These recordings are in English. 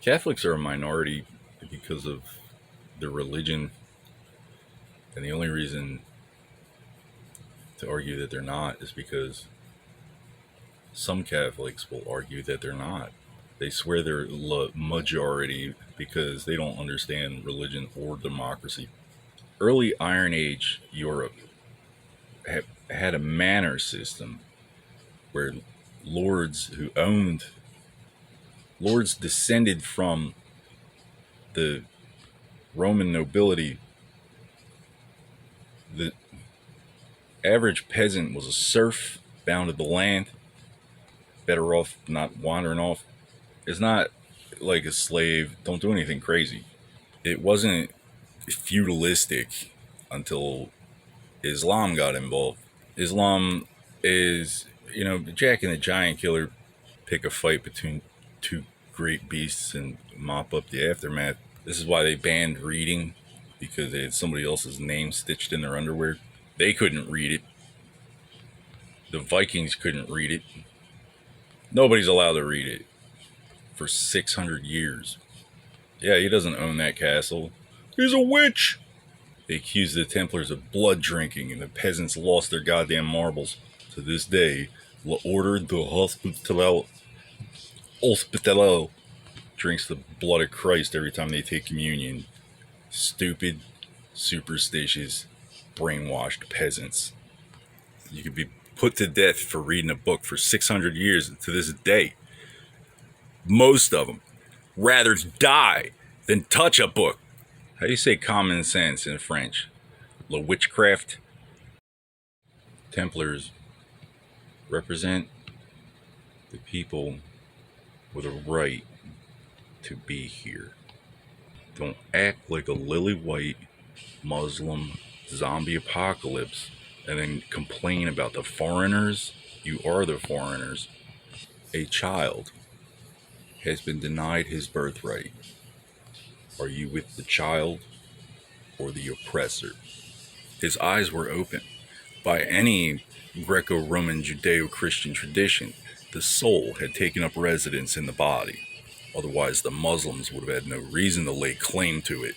Catholics are a minority because of their religion, and the only reason to argue that they're not is because some Catholics will argue that they're not. They swear they're the majority because they don't understand religion or democracy. Early Iron Age Europe had a manor system where lords who owned lords descended from the Roman nobility. The average peasant was a serf bound to the land, better off not wandering off. It's not like a slave. Don't do anything crazy. It wasn't feudalistic until Islam got involved. Islam is, Jack and the Giant Killer pick a fight between two great beasts and mop up the aftermath. This is why they banned reading, because they had somebody else's name stitched in their underwear. They couldn't read it. The Vikings couldn't read it. Nobody's allowed to read it for 600 years. Yeah, he doesn't own that castle. He's a witch. They accused the Templars of blood drinking, and the peasants lost their goddamn marbles. To this day, L'Ordre de Hospital drinks the blood of Christ every time they take communion. Stupid, superstitious, brainwashed peasants. You could be put to death for reading a book for 600 years to this day. Most of them rather die than touch a book. How do you say common sense in French? Le witchcraft. Templars represent the people with a right to be here. Don't act like a lily white Muslim zombie apocalypse and then complain about the foreigners. You are the foreigners. A child has been denied his birthright. Are you with the child or the oppressor? His eyes were open. By any Greco-Roman Judeo-Christian tradition, the soul had taken up residence in the body. Otherwise, the Muslims would have had no reason to lay claim to it.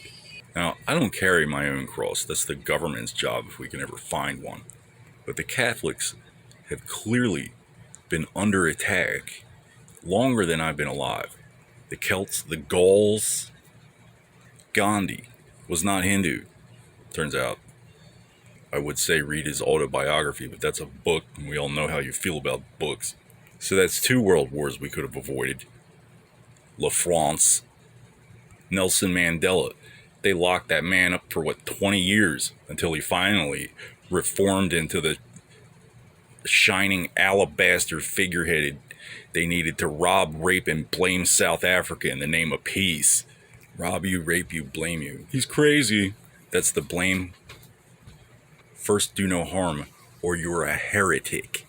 Now, I don't carry my own cross. That's the government's job if we can ever find one. But the Catholics have clearly been under attack longer than I've been alive. The Celts, the Gauls. Gandhi was not Hindu. Turns out, I would say read his autobiography, but that's a book, and we all know how you feel about books. So that's 2 world wars we could have avoided. La France, Nelson Mandela. They locked that man up for 20 years until he finally reformed into the shining alabaster figurehead they needed to rob, rape, and blame South Africa in the name of peace. Rob you, rape you, blame you. He's crazy. That's the blame. First, do no harm, or you're a heretic.